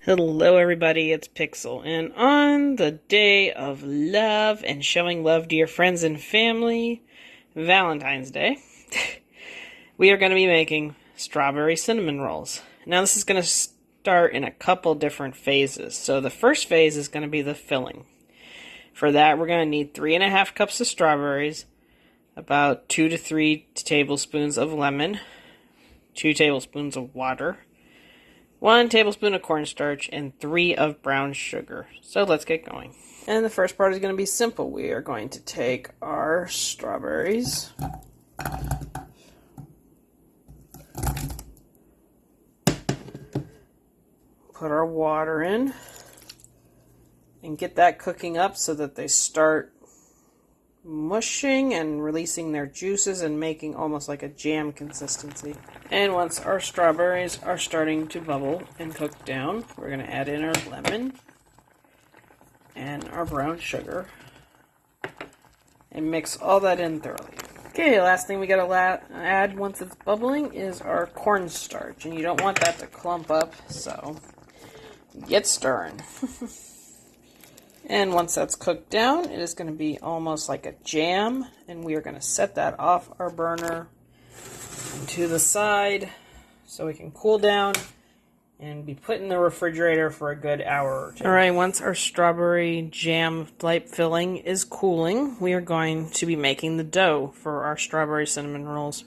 Hello everybody, it's Pixel, and on the day of love and showing love to your friends and family, Valentine's Day, we are going to be making strawberry cinnamon rolls. Now this is going to start in a couple different phases. So the first phase is going to be the filling. For that we're going to need 3.5 cups of strawberries, about 2 to 3 tablespoons of lemon, 2 tablespoons of water, 1 tablespoon of cornstarch, and 3 of brown sugar. So let's get going. And the first part is going to be simple. We are going to take our strawberries, put our water in, and get that cooking up so that they start mushing and releasing their juices and making almost like a jam consistency. And once our strawberries are starting to bubble and cook down, we're going to add in our lemon and our brown sugar and mix all that in thoroughly. Okay, last thing we got to add once it's bubbling is our cornstarch, and you don't want that to clump up, so get stirring. And once that's cooked down, it is going to be almost like a jam, and we are going to set that off our burner to the side so it can cool down and be put in the refrigerator for a good hour or two. Alright, once our strawberry jam type filling is cooling, we are going to be making the dough for our strawberry cinnamon rolls.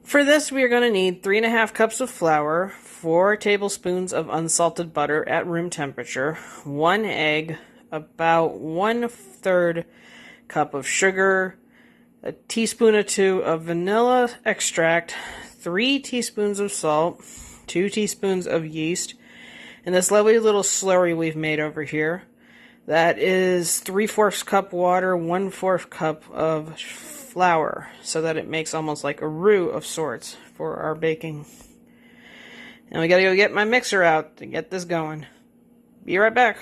For this, we are going to need 3.5 cups of flour, 4 tablespoons of unsalted butter at room temperature, 1 egg, about 1/3 cup of sugar, a teaspoon or 2 of vanilla extract, 3 teaspoons of salt, 2 teaspoons of yeast, and this lovely little slurry we've made over here. That is 3/4 cup water, 1/4 cup of flour, so that it makes almost like a roux of sorts for our baking. And we gotta go get my mixer out to get this going. Be right back.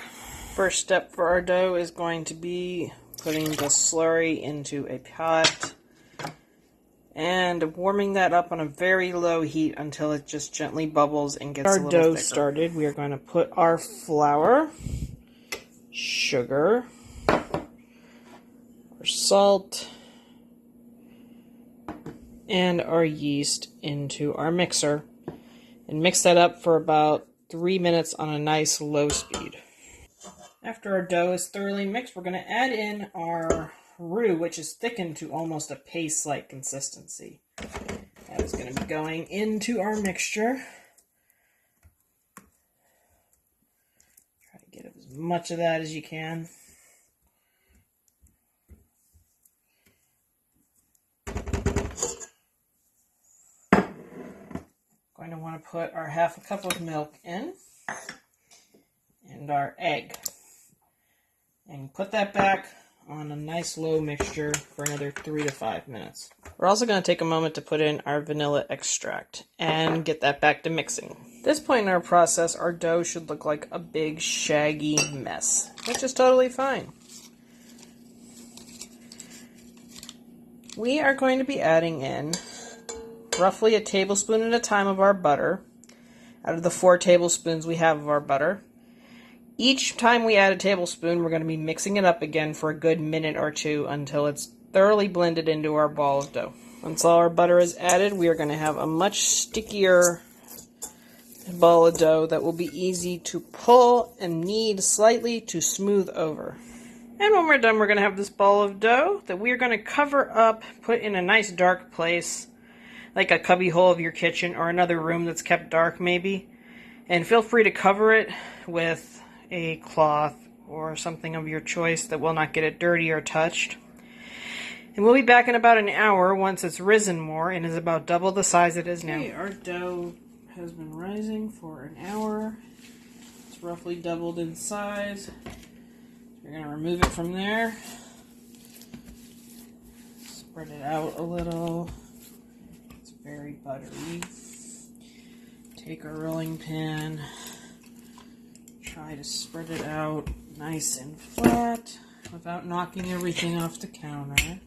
First step for our dough is going to be putting the slurry into a pot and warming that up on a very low heat until it just gently bubbles and gets a little thicker. Our dough started, we are going to put our flour, sugar, our salt, and our yeast into our mixer and mix that up for about 3 minutes on a nice low speed. After our dough is thoroughly mixed, we're going to add in our roux, which is thickened to almost a paste-like consistency. That is going to be going into our mixture. Try to get as much of that as you can. Going to want to put our 1/2 cup of milk in and our egg and put that back on a nice low mixture for another 3 to 5 minutes. We're also going to take a moment to put in our vanilla extract and get that back to mixing. At this point in our process, our dough should look like a big shaggy mess, which is totally fine. We are going to be adding in roughly a tablespoon at a time of our butter out of the 4 tablespoons we have of our butter. Each time we add a tablespoon, we're going to be mixing it up again for a good minute or two until it's thoroughly blended into our ball of dough. Once all our butter is added, we are going to have a much stickier ball of dough that will be easy to pull and knead slightly to smooth over. And when we're done, we're going to have this ball of dough that we are going to cover up, put in a nice dark place, like a cubby hole of your kitchen or another room that's kept dark maybe. And feel free to cover it with a cloth or something of your choice that will not get it dirty or touched. And we'll be back in about an hour once it's risen more and is about double the size it is now. Okay, our dough has been rising for an hour. It's roughly doubled in size. We're going to remove it from there. Spread it out a little. It's very buttery. Take our rolling pin. Try to spread it out nice and flat without knocking everything off the counter.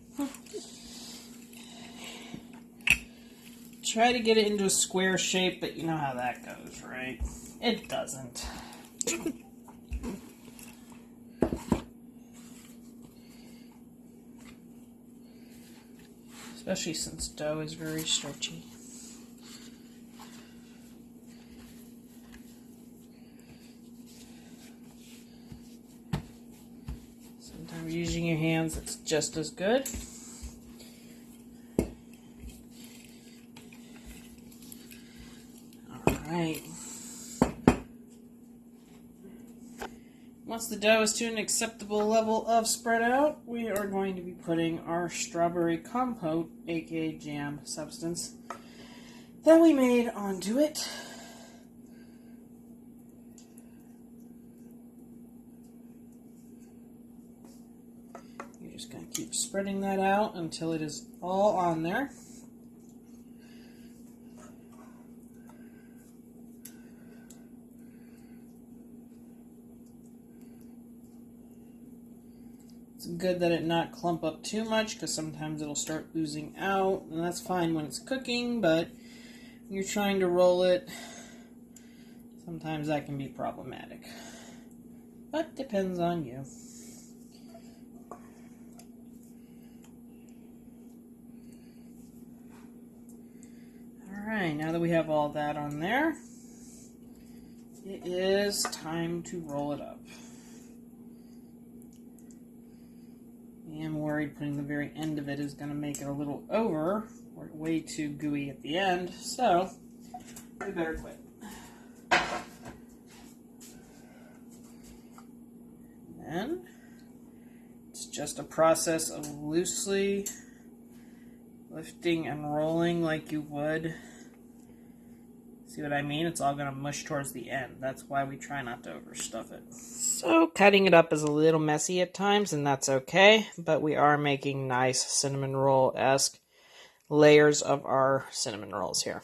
Try to get it into a square shape, but you know how that goes, right? It doesn't. Especially since dough is very stretchy. Sometimes using your hands, it's just as good. Alright. Once the dough is to an acceptable level of spread out, we are going to be putting our strawberry compote, aka jam substance, that we made onto it. You're just going to keep spreading that out until it is all on there. It's good that it not clump up too much because sometimes it'll start oozing out, and that's fine when it's cooking, but when you're trying to roll it, sometimes that can be problematic. But depends on you. Alright, now that we have all that on there, it is time to roll it up. I am worried putting the very end of it is going to make it a little over, or way too gooey at the end, so we better quit. And then it's just a process of loosely lifting and rolling like you would. See what I mean? It's all going to mush towards the end. That's why we try not to overstuff it. So cutting it up is a little messy at times, and that's okay. But we are making nice cinnamon roll-esque layers of our cinnamon rolls here.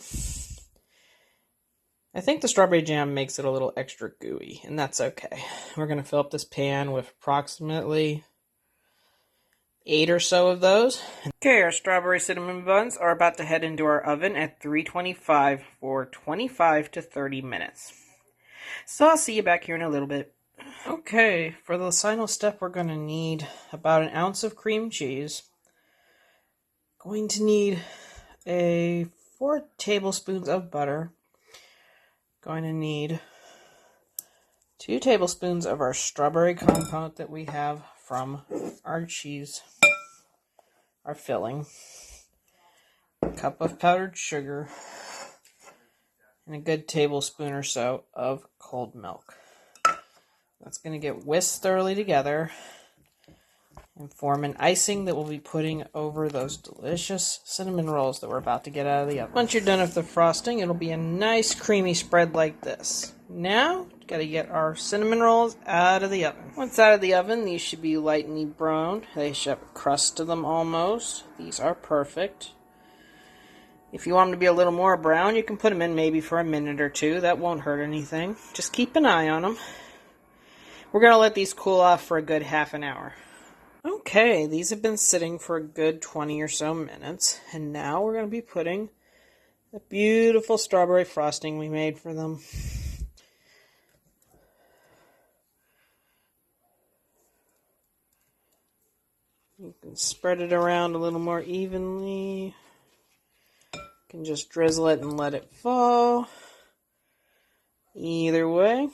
I think the strawberry jam makes it a little extra gooey, and that's okay. We're going to fill up this pan with approximately 8 or so of those. Okay, our strawberry cinnamon buns are about to head into our oven at 325 for 25 to 30 minutes. So I'll see you back here in a little bit. Okay, for the final step, we're going to need about 1 ounce of cream cheese. Going to need 4 tablespoons of butter. Going to need 2 tablespoons of our strawberry compote that we have from our cheese, our filling, a cup of powdered sugar, and a good tablespoon or so of cold milk. That's going to get whisked thoroughly together and form an icing that we'll be putting over those delicious cinnamon rolls that we're about to get out of the oven. Once you're done with the frosting, it'll be a nice creamy spread like this. Now, got to get our cinnamon rolls out of the oven. Once out of the oven, these should be lightly browned. They should have a crust to them almost. These are perfect. If you want them to be a little more brown, you can put them in maybe for a minute or two. That won't hurt anything. Just keep an eye on them. We're going to let these cool off for a good half an hour. Okay, these have been sitting for a good 20 or so minutes, and now we're going to be putting the beautiful strawberry frosting we made for them. You can spread it around a little more evenly. You can just drizzle it and let it fall. Either way,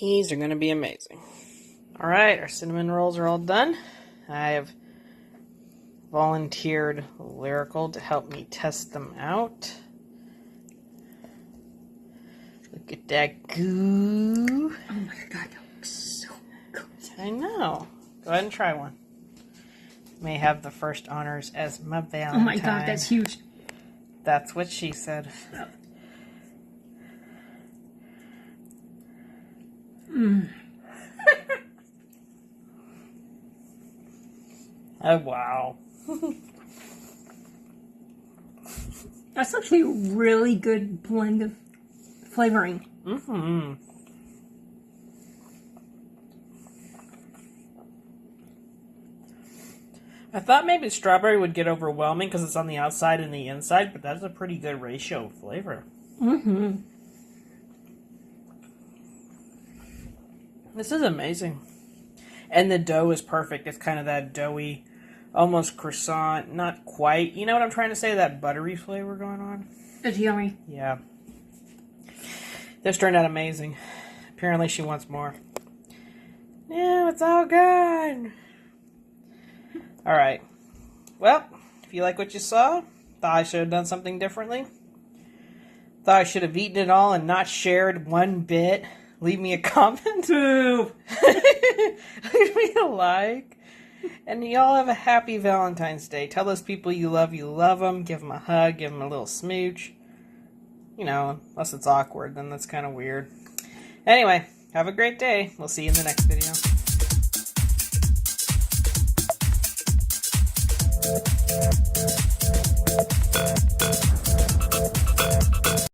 these are going to be amazing. Alright, our cinnamon rolls are all done. I have volunteered Lyrical to help me test them out. Look at that goo. Oh my god, that looks so good. I know. Go ahead and try one. May have the first honors as my Valentine. Oh my god, that's huge. That's what she said. Oh, wow. That's actually a really good blend of flavoring. Mm-hmm. I thought maybe strawberry would get overwhelming because it's on the outside and the inside, but that's a pretty good ratio of flavor. Mm-hmm. This is amazing. And the dough is perfect. It's kind of that doughy, almost croissant, not quite. You know what I'm trying to say? That buttery flavor going on. It's yummy. Yeah. This turned out amazing. Apparently she wants more. No, it's all gone. Alright. Well, if you like what you saw, thought I should have done something differently, thought I should have eaten it all and not shared one bit, leave me a comment. Boo! Leave me a like. And y'all have a happy Valentine's Day. Tell those people you love them. Give them a hug. Give them a little smooch. You know, unless it's awkward, then that's kind of weird. Anyway, have a great day. We'll see you in the next video.